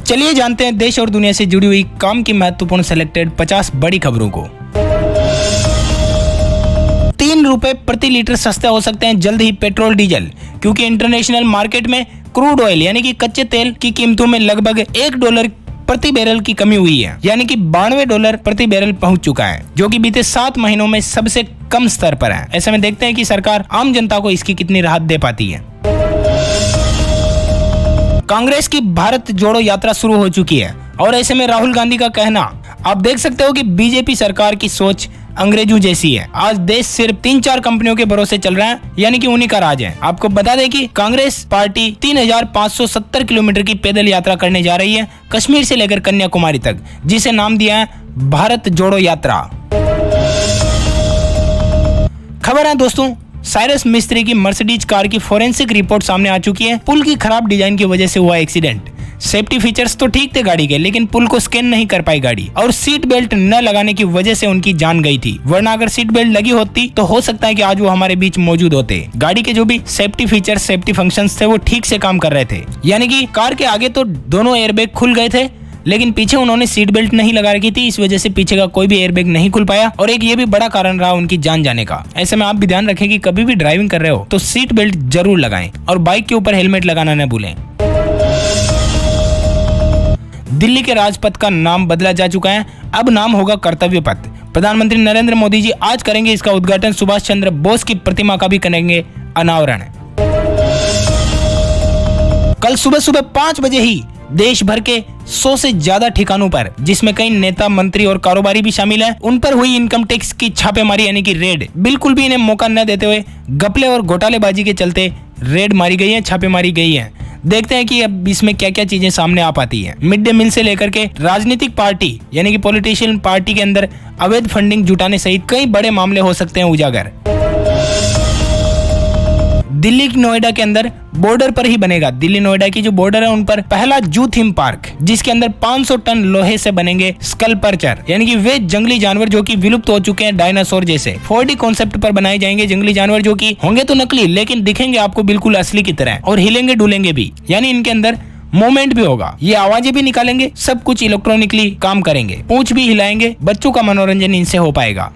चलिए जानते हैं देश और दुनिया से जुड़ी हुई काम की महत्वपूर्ण सेलेक्टेड 50 बड़ी खबरों को। 3 रुपए प्रति लीटर सस्ते हो सकते हैं जल्द ही पेट्रोल डीजल, क्योंकि इंटरनेशनल मार्केट में क्रूड ऑयल यानी कि कच्चे तेल की कीमतों में लगभग $1 प्रति बैरल की कमी हुई है, यानी कि $92 प्रति बैरल पहुंच चुका है, जो कि बीते 7 महीनों में सबसे कम स्तर पर है। ऐसे में देखते हैं कि सरकार आम जनता को इसकी कितनी राहत दे पाती है। कांग्रेस की भारत जोड़ो यात्रा शुरू हो चुकी है और ऐसे में राहुल गांधी का कहना आप देख सकते हो कि बीजेपी सरकार की सोच अंग्रेजों जैसी है। आज देश सिर्फ 3-4 कंपनियों के भरोसे चल रहा है, यानी कि उन्हीं का राज है। आपको बता दें कि कांग्रेस पार्टी 3570 किलोमीटर की पैदल यात्रा करने जा रही है कश्मीर से लेकर कन्याकुमारी तक, जिसे नाम दिया है भारत जोड़ो यात्रा। खबर है दोस्तों, साइरस मिस्त्री की मर्सिडीज कार की फोरेंसिक रिपोर्ट सामने आ चुकी है। पुल की खराब डिजाइन की वजह से हुआ एक्सीडेंट। सेफ्टी फीचर्स तो ठीक थे गाड़ी के, लेकिन पुल को स्कैन नहीं कर पाई गाड़ी, और सीट बेल्ट न लगाने की वजह से उनकी जान गई थी। वरना अगर सीट बेल्ट लगी होती तो हो सकता है कि आज वो हमारे बीच मौजूद होते। गाड़ी के जो भी सेफ्टी फीचर्स, सेफ्टी फंक्शंस थे वो ठीक से काम कर रहे थे, यानी कि कार के आगे तो दोनों एयरबैग खुल गए थे, लेकिन पीछे उन्होंने सीट बेल्ट नहीं लगा रखी थी, इस वजह से पीछे का कोई भी एयरबैग नहीं खुल पाया, और एक ये भी बड़ा कारण रहा उनकी जान जाने का। ऐसे में आप भी ध्यान रखें कि कभी भी ड्राइविंग कर रहे हो तो सीट बेल्ट जरूर लगाएं और बाइक के ऊपर हेलमेट लगाना न भूलें। दिल्ली के राजपथ का नाम बदला जा चुका है, अब नाम होगा कर्तव्य पथ। प्रधानमंत्री नरेंद्र मोदी जी आज करेंगे इसका उद्घाटन, सुभाष चंद्र बोस की प्रतिमा का भी करेंगे अनावरण। कल सुबह 5 बजे ही देश भर के 100 से ज्यादा ठिकानों पर, जिसमें कई नेता, मंत्री और कारोबारी भी शामिल हैं, उन पर हुई इनकम टैक्स की छापेमारी यानी कि रेड। बिल्कुल भी इन्हें मौका न देते हुए घपले और घोटालेबाजी के चलते रेड मारी गई है, छापेमारी गई है। देखते हैं कि अब इसमें क्या क्या चीजें सामने आ पाती है। मिड डे मील से लेकर के राजनीतिक पार्टी यानी कि पॉलिटिशियन पार्टी के अंदर अवैध फंडिंग जुटाने सहित कई बड़े मामले हो सकते हैं उजागर। दिल्ली की नोएडा के अंदर बॉर्डर पर ही बनेगा, दिल्ली नोएडा की जो बॉर्डर है उन पर पहला जू थीम पार्क, जिसके अंदर 500 टन लोहे से बनेंगे स्कल्पचर, यानी कि वे जंगली जानवर जो कि विलुप्त हो चुके हैं डायनासोर जैसे 4D कॉन्सेप्ट पर बनाए जाएंगे जंगली जानवर, जो कि होंगे तो नकली लेकिन दिखेंगे आपको बिल्कुल असली की तरह, और हिलेंगे डुलेंगे भी, यानी इनके अंदर मूवमेंट भी होगा, ये आवाजें भी निकालेंगे, सब कुछ इलेक्ट्रॉनिकली काम करेंगे, पूंछ भी हिलाएंगे, बच्चों का मनोरंजन इनसे हो पाएगा।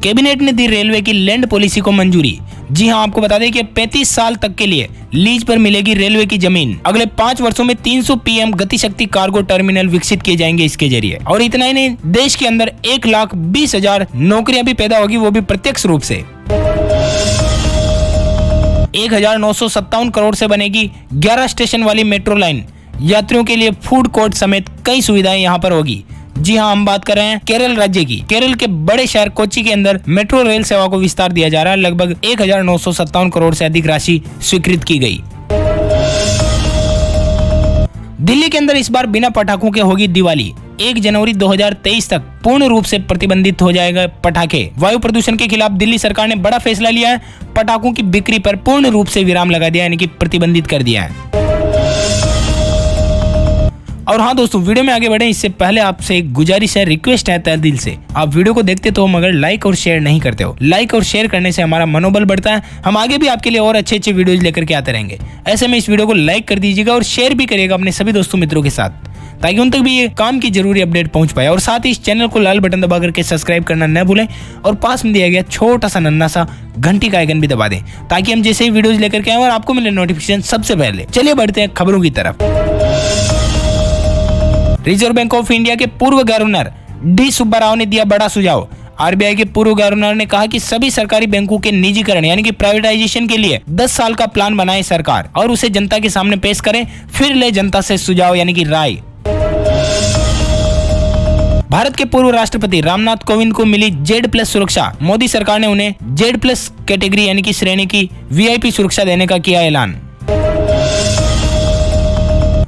कैबिनेट ने दी रेलवे की लैंड पॉलिसी को मंजूरी। जी हां, आपको बता दें कि 35 साल तक के लिए लीज पर मिलेगी रेलवे की जमीन। अगले 5 वर्षों में 300 PM गतिशक्ति कार्गो टर्मिनल विकसित किए जाएंगे इसके जरिए, और इतना ही नहीं, देश के अंदर 1,20,000 नौकरियां भी पैदा होगी, वो भी प्रत्यक्ष रूप से। 1957 करोड़ से बनेगी 11 स्टेशन वाली मेट्रो लाइन। यात्रियों के लिए फूड कोर्ट समेत कई सुविधाएं यहाँ पर होगी। जी हाँ, हम बात कर रहे हैं केरल राज्य की। केरल के बड़े शहर कोच्चि के अंदर मेट्रो रेल सेवा को विस्तार दिया जा रहा है। लगभग 1957 करोड़ से अधिक राशि स्वीकृत की गई। दिल्ली के अंदर इस बार बिना पटाखों के होगी दिवाली। 1 जनवरी 2023 तक पूर्ण रूप से प्रतिबंधित हो जाएगा पटाखे। वायु प्रदूषण के खिलाफ दिल्ली सरकार ने बड़ा फैसला लिया है, पटाखों की बिक्री पर पूर्ण रूप से विराम लगा दिया, यानी कि प्रतिबंधित कर दिया है। और हाँ दोस्तों, वीडियो में आगे बढ़े इससे पहले आपसे एक गुजारिश है, रिक्वेस्ट है तहे दिल से, आप वीडियो को देखते तो मगर लाइक और शेयर नहीं करते हो। लाइक और शेयर करने से हमारा मनोबल बढ़ता है, हम आगे भी आपके लिए और अच्छे वीडियोज लेकर के आते रहेंगे। ऐसे में इस वीडियो को लाइक कर दीजिएगा और शेयर भी करिएगा अपने सभी दोस्तों मित्रों के साथ, ताकि उन तक भी ये काम की जरूरी अपडेट पहुंच पाए। और साथ ही इस चैनल को लाल बटन दबा करके सब्सक्राइब करना न भूलें, और पास में दिया गया छोटा सा नन्ना सा घंटी का आइकन भी दबा दें, ताकि हम जैसे ही वीडियोज लेकर के आए और आपको मिले नोटिफिकेशन सबसे पहले। चलिए बढ़ते हैं खबरों की तरफ। रिजर्व बैंक ऑफ इंडिया के पूर्व गवर्नर डी सुब्बा राव ने दिया बड़ा सुझाव। आरबीआई के पूर्व गवर्नर ने कहा कि सभी सरकारी बैंकों के निजीकरण यानी कि प्राइवेटाइजेशन के लिए 10 साल का प्लान बनाए सरकार, और उसे जनता के सामने पेश करें, फिर ले जनता से सुझाव यानी कि राय। भारत के पूर्व राष्ट्रपति रामनाथ कोविंद को मिली Z+ सुरक्षा। मोदी सरकार ने उन्हें Z+ कैटेगरी यानी कि श्रेणी की VIP सुरक्षा देने का किया ऐलान।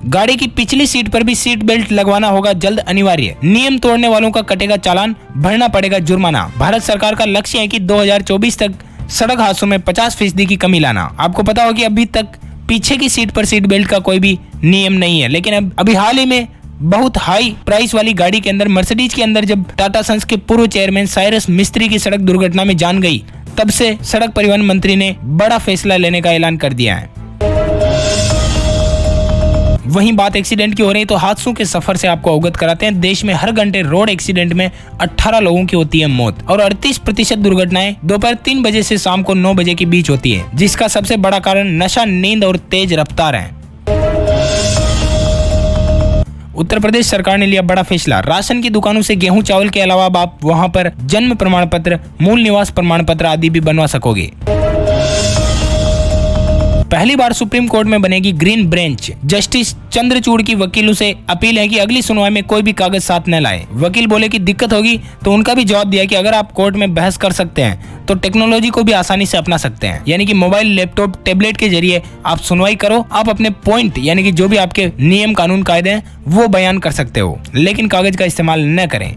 गाड़ी की पिछली सीट पर भी सीट बेल्ट लगवाना होगा जल्द अनिवार्य। नियम तोड़ने वालों का कटेगा चालान, भरना पड़ेगा जुर्माना। भारत सरकार का लक्ष्य है कि 2024 तक सड़क हादसों में 50% की कमी लाना। आपको पता होगा कि अभी तक पीछे की सीट पर सीट बेल्ट का कोई भी नियम नहीं है, लेकिन अभी हाल ही में बहुत हाई प्राइस वाली गाड़ी के अंदर, मर्सिडीज के अंदर, जब टाटा सन्स के पूर्व चेयरमैन साइरस मिस्त्री की सड़क दुर्घटना में जान गई, तब से सड़क परिवहन मंत्री ने बड़ा फैसला लेने का ऐलान कर दिया है। वहीं बात एक्सीडेंट की हो रही है तो हादसों के सफर से आपको अवगत कराते हैं। देश में हर घंटे रोड एक्सीडेंट में 18 लोगों की होती है मौत और 38% दुर्घटनाएं दोपहर 3 बजे से शाम को 9 बजे के बीच होती है, जिसका सबसे बड़ा कारण नशा, नींद और तेज रफ्तार है। उत्तर प्रदेश सरकार ने लिया बड़ा फैसला। राशन की दुकानों से गेहूं चावल के अलावा अब आप वहां पर जन्म प्रमाण पत्र, मूल निवास प्रमाण पत्र आदि भी बनवा सकोगे। पहली बार सुप्रीम कोर्ट में बनेगी ग्रीन बेंच। जस्टिस चंद्रचूड़ की वकीलों से अपील है कि अगली सुनवाई में कोई भी कागज साथ न लाए। वकील बोले कि दिक्कत होगी तो उनका भी जवाब दिया कि अगर आप कोर्ट में बहस कर सकते हैं तो टेक्नोलॉजी को भी आसानी से अपना सकते हैं, यानी कि मोबाइल, लैपटॉप, टैबलेट के जरिए आप सुनवाई करो। आप अपने पॉइंट यानी कि जो भी आपके नियम, कानून, कायदे हैं वो बयान कर सकते हो, लेकिन कागज का इस्तेमाल न करें।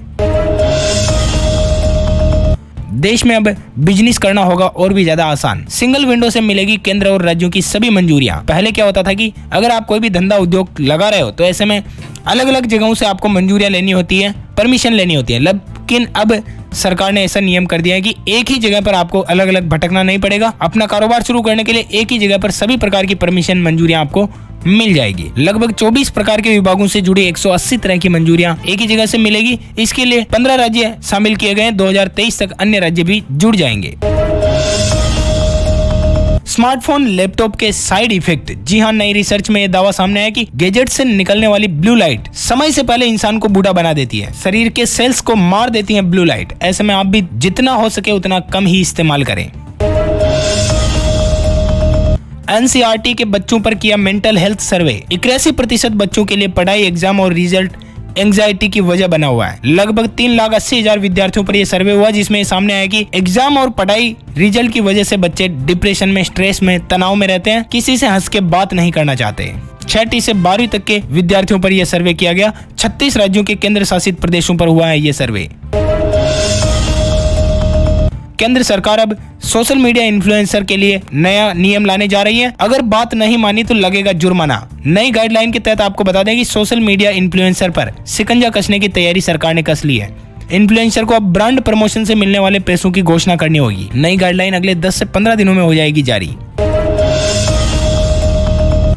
देश में अब बिजनेस करना होगा और भी ज्यादा आसान। सिंगल विंडो से मिलेगी केंद्र और राज्यों की सभी मंजूरियां। पहले क्या होता था कि अगर आप कोई भी धंधा उद्योग लगा रहे हो तो ऐसे में अलग अलग जगहों से आपको मंजूरियां लेनी होती है, परमिशन लेनी होती है। लेकिन अब सरकार ने ऐसा नियम कर दिया है कि एक ही जगह पर आपको अलग अलग भटकना नहीं पड़ेगा। अपना कारोबार शुरू करने के लिए एक ही जगह पर सभी प्रकार की परमिशन, मंजूरियां आपको मिल जाएगी। लगभग 24 प्रकार के विभागों से जुड़ी 180 तरह की मंजूरियां एक ही जगह से मिलेगी। इसके लिए 15 राज्य शामिल किए गए। 2023 तक अन्य राज्य भी जुड़ जाएंगे। स्मार्टफोन, लैपटॉप के साइड इफेक्ट। जी हाँ, नई रिसर्च में यह दावा सामने आया कि गैजेट से निकलने वाली ब्लू लाइट समय से पहले इंसान को बूढ़ा बना देती है, शरीर के सेल्स को मार देती है ब्लू लाइट। ऐसे में आप भी जितना हो सके उतना कम ही इस्तेमाल करें। एनसीईआरटी के बच्चों पर किया मेंटल हेल्थ सर्वे। 81% बच्चों के लिए पढ़ाई, एग्जाम और रिजल्ट एंजाइटी की वजह बना हुआ है। लगभग 3,80,000 विद्यार्थियों पर यह सर्वे हुआ, जिसमें सामने आया कि एग्जाम और पढ़ाई रिजल्ट की वजह से बच्चे डिप्रेशन में, स्ट्रेस में, तनाव में रहते हैं, किसी से हंस के बात नहीं करना चाहते। 6ठी से 12वीं तक के विद्यार्थियों पर यह सर्वे किया गया। 36 राज्यों के केंद्र शासित प्रदेशों पर हुआ है यह सर्वे। केंद्र सरकार अब सोशल मीडिया इन्फ्लुएंसर के लिए नया नियम लाने जा रही है। अगर बात नहीं मानी तो लगेगा जुर्माना। नई गाइडलाइन के तहत आपको बता दें कि सोशल मीडिया इन्फ्लुएंसर पर शिकंजा कसने की तैयारी सरकार ने कस ली है। इन्फ्लुएंसर को अब ब्रांड प्रमोशन से मिलने वाले पैसों की घोषणा करनी होगी। नई गाइडलाइन अगले 10 से 15 दिनों में हो जाएगी जारी।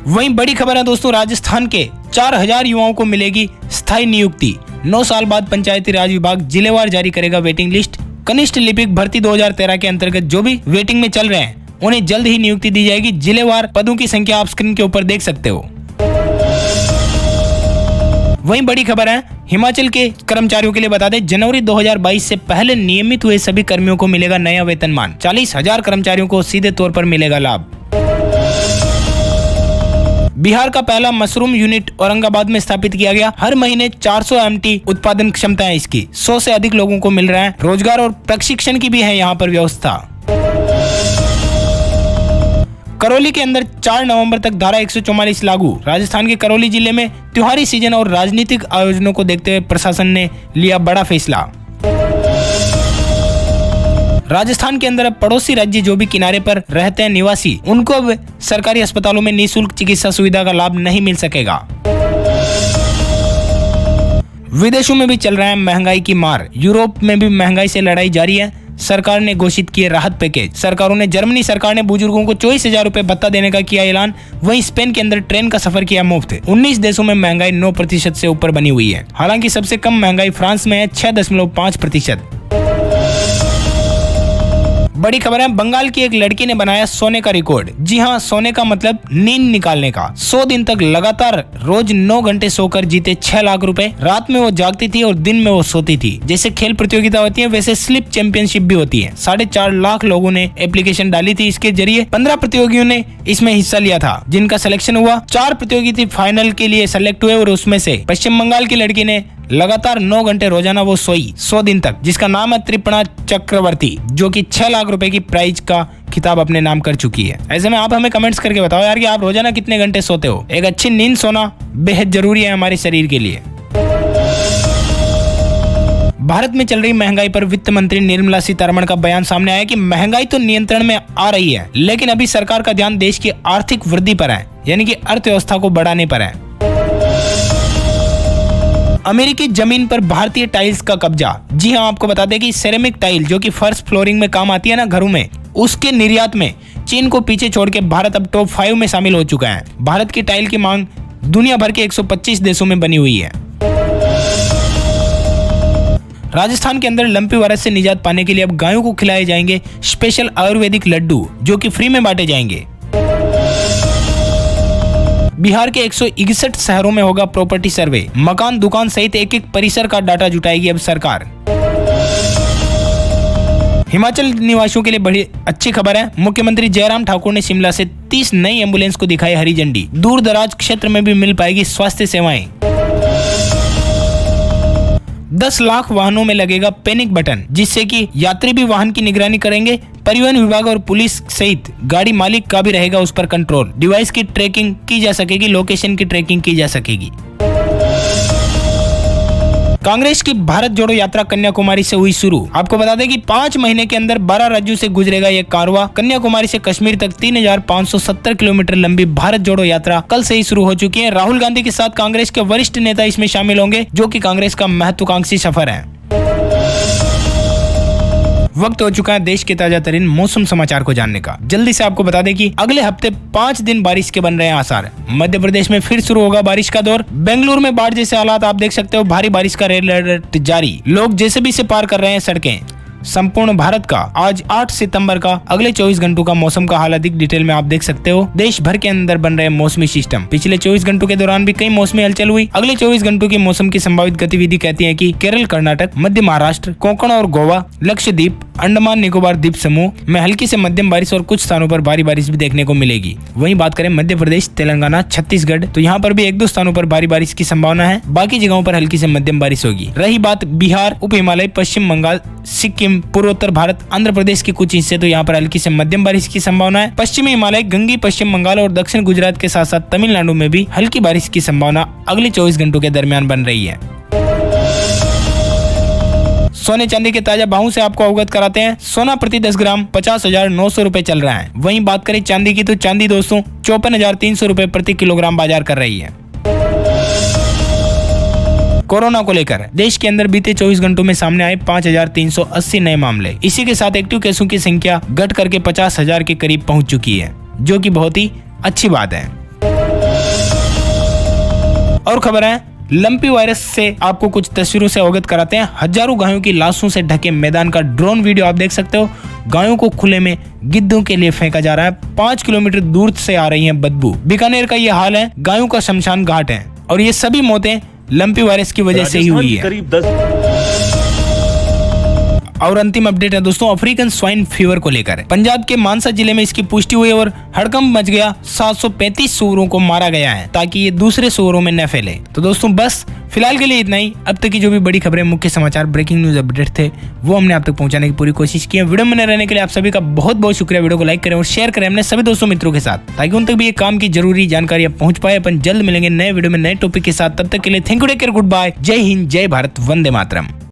वहीं बड़ी खबर है दोस्तों, राजस्थान के 4000 युवाओं को मिलेगी स्थायी नियुक्ति। 9 साल बाद पंचायती राज विभाग जिलेवार जारी करेगा वेटिंग लिस्ट। कनिष्ठ लिपिक भर्ती 2013 के अंतर्गत जो भी वेटिंग में चल रहे हैं उन्हें जल्द ही नियुक्ति दी जाएगी। जिलेवार पदों की संख्या आप स्क्रीन के ऊपर देख सकते हो। वहीं बड़ी खबर है, हिमाचल के कर्मचारियों के लिए बता दें, जनवरी 2022 से पहले नियमित हुए सभी कर्मियों को मिलेगा नया वेतनमान। 40,000 कर्मचारियों को सीधे तौर पर मिलेगा लाभ। बिहार का पहला मशरूम यूनिट औरंगाबाद में स्थापित किया गया। हर महीने 400 MT उत्पादन क्षमता है इसकी। 100 से अधिक लोगों को मिल रहा है रोजगार और प्रशिक्षण की भी है यहाँ पर व्यवस्था। करौली के अंदर 4 नवंबर तक धारा 144 लागू। राजस्थान के करौली जिले में त्योहारी सीजन और राजनीतिक आयोजनों को देखते हुए प्रशासन ने लिया बड़ा फैसला। राजस्थान के अंदर अब पड़ोसी राज्य जो भी किनारे पर रहते हैं निवासी, उनको अब सरकारी अस्पतालों में निःशुल्क चिकित्सा सुविधा का लाभ नहीं मिल सकेगा। विदेशों में भी चल रहा है महंगाई की मार। यूरोप में भी महंगाई से लड़ाई जारी है। सरकार ने घोषित किए राहत पैकेज। सरकारों ने जर्मनी सरकार ने बुजुर्गों को 24,000 रुपए भत्ता देने का किया ऐलान। वहीं स्पेन के अंदर ट्रेन का सफर किया मुफ्त। 19 देशों में महंगाई 9% से ऊपर बनी हुई है। हालांकि सबसे कम महंगाई फ्रांस में है 6.5%। बड़ी खबर है, बंगाल की एक लड़की ने बनाया सोने का रिकॉर्ड। जी हाँ, सोने का मतलब नींद निकालने का। 100 दिन तक लगातार रोज 9 घंटे सोकर जीते 6 लाख रुपए। रात में वो जागती थी और दिन में वो सोती थी। जैसे खेल प्रतियोगिता होती है वैसे स्लीप चैंपियनशिप भी होती है। 4.5 लाख लोगों ने एप्लीकेशन डाली थी इसके जरिए। 15 प्रतियोगियों ने इसमें हिस्सा लिया था, जिनका सिलेक्शन हुआ। 4 प्रतियोगी फाइनल के लिए सेलेक्ट हुए और उसमें से पश्चिम बंगाल की लड़की ने लगातार 9 घंटे रोजाना वो सोई 100 दिन तक, जिसका नाम है त्रिपणा चक्रवर्ती, जो कि 6 लाख रुपए की प्राइज का खिताब अपने नाम कर चुकी है। ऐसे में आप हमें कमेंट्स करके बताओ यार कि आप रोजाना कितने घंटे सोते हो। एक अच्छी नींद सोना बेहद जरूरी है हमारे शरीर के लिए। भारत में चल रही महंगाई पर वित्त मंत्री निर्मला सीतारमण का बयान सामने आया कि महंगाई तो नियंत्रण में आ रही है, लेकिन अभी सरकार का ध्यान देश की आर्थिक वृद्धि पर है, यानी कि अर्थव्यवस्था को बढ़ाने पर है। अमेरिकी जमीन पर भारतीय टाइल्स का कब्जा। जी हाँ, आपको बता दें कि सेरेमिक टाइल जो कि फर्श फ्लोरिंग में काम आती है ना घरों में, उसके निर्यात में चीन को पीछे छोड़ के भारत अब टॉप 5 में शामिल हो चुका है। भारत की टाइल की मांग दुनिया भर के 125 देशों में बनी हुई है। राजस्थान के अंदर लंपी वायरस से निजात पाने के लिए अब गायों को खिलाए जाएंगे स्पेशल आयुर्वेदिक लड्डू, जो कि फ्री में बांटे जाएंगे। बिहार के 161 शहरों में होगा प्रॉपर्टी सर्वे, मकान दुकान सहित एक एक परिसर का डाटा जुटाएगी अब सरकार। हिमाचल निवासियों के लिए बड़ी अच्छी खबर है, मुख्यमंत्री जयराम ठाकुर ने शिमला से 30 नई एम्बुलेंस को दिखाई हरी झंडी। दूर दराज क्षेत्र में भी मिल पाएगी स्वास्थ्य सेवाएं। 10 लाख वाहनों में लगेगा पैनिक बटन, जिससे कि यात्री भी वाहन की निगरानी करेंगे। परिवहन विभाग और पुलिस सहित गाड़ी मालिक का भी रहेगा उस पर कंट्रोल। डिवाइस की ट्रैकिंग की जा सकेगी, लोकेशन की ट्रैकिंग की जा सकेगी। कांग्रेस की भारत जोड़ो यात्रा कन्याकुमारी से हुई शुरू। आपको बता दें कि 5 महीने के अंदर 12 राज्यों से गुजरेगा ये कारवां। कन्याकुमारी से कश्मीर तक 3570 किलोमीटर लंबी भारत जोड़ो यात्रा कल से ही शुरू हो चुकी है। राहुल गांधी के साथ कांग्रेस के वरिष्ठ नेता इसमें शामिल होंगे, जो कि कांग्रेस का महत्वाकांक्षी सफर है। वक्त हो चुका है देश के ताजा तरीन मौसम समाचार को जानने का। जल्दी से आपको बता दें कि अगले हफ्ते 5 दिन बारिश के बन रहे हैं आसार। मध्य प्रदेश में फिर शुरू होगा बारिश का दौर। बेंगलुरु में बाढ़ जैसे हालात आप देख सकते हो। भारी बारिश का रेड अलर्ट जारी। लोग जेसीबी से पार कर रहे हैं सड़कें। संपूर्ण भारत का आज 8 सितंबर का अगले 24 घंटों का मौसम का हाल अधिक डिटेल में आप देख सकते हो। देश भर के अंदर बन रहे मौसमी सिस्टम। पिछले 24 घंटों के दौरान भी कई मौसमी हलचल हुई। अगले 24 घंटों की मौसम की संभावित गतिविधि कहती है कि केरल, कर्नाटक, मध्य महाराष्ट्र, कोंकण और गोवा, लक्षद्वीप, अंडमान निकोबार द्वीप समूह में हल्की से मध्यम बारिश और कुछ स्थानों पर भारी बारिश भी देखने को मिलेगी। वहीं बात करें मध्य प्रदेश, तेलंगाना, छत्तीसगढ़, तो यहाँ पर भी 1-2 स्थानों पर भारी बारिश की संभावना है। बाकी जगहों पर हल्की से मध्यम बारिश होगी। रही बात बिहार, उप हिमालय, पश्चिम बंगाल, सिक्किम, पूर्वोत्तर भारत, आंध्र प्रदेश के कुछ हिस्से, तो यहाँ पर हल्की से मध्यम बारिश की संभावना है। पश्चिमी हिमालय, गंगी, पश्चिम बंगाल और दक्षिण गुजरात के साथ साथ तमिलनाडु में भी हल्की बारिश की संभावना अगले 24 घंटों के दरमियान बन रही है। सोने चांदी के ताजा भावों से आपको अवगत कराते हैं। सोना प्रति 10 ग्राम 50,900 रुपए चल रहा है। वहीं बात करें चांदी की, तो चांदी दोस्तों 54,300 रुपए प्रति किलोग्राम बाजार कर रही है। कोरोना को लेकर देश के अंदर बीते 24 घंटों में सामने आए 5,380 नए मामले। इसी के साथ एक्टिव केसों की संख्या घट करके 50,000 के करीब पहुंच चुकी है, जो कि बहुत ही अच्छी बात है। और खबर है लंपी वायरस से आपको कुछ तस्वीरों से अवगत कराते हैं। हजारों गायों की लाशों से ढके मैदान का ड्रोन वीडियो आप देख सकते हो। गायों को खुले में गिद्धों के लिए फेंका जा रहा है। 5 किलोमीटर दूर से आ रही है बदबू। बीकानेर का ये हाल है। गायों का शमशान घाट है और ये सभी मौतें लंपी वायरस की वजह से ही हुई है। और अंतिम अपडेट है दोस्तों अफ्रीकन स्वाइन फीवर को लेकर। पंजाब के मानसा जिले में इसकी पुष्टि हुई और हड़कंप मच गया। 735 सूअरों को मारा गया है ताकि ये दूसरे सूअरों में न फैले। तो दोस्तों बस फिलहाल के लिए इतना ही। अब तक की जो भी बड़ी खबरें, मुख्य समाचार, ब्रेकिंग न्यूज अपडेट थे, वो हमने आप तक पहुंचाने की पूरी कोशिश की है। वीडियो में रहने के लिए आप सभी का बहुत बहुत शुक्रिया। वीडियो को लाइक करें और शेयर करें अपने सभी दोस्तों मित्रों के साथ, ताकि उन तक भी ये काम की जरूरी जानकारी पहुंच पाए। अपन जल्द मिलेंगे नए वीडियो में नए टॉपिक के साथ। तब तक के लिए thank you, take care, good bye, जय हिंद, जय भारत, वंदे मातरम।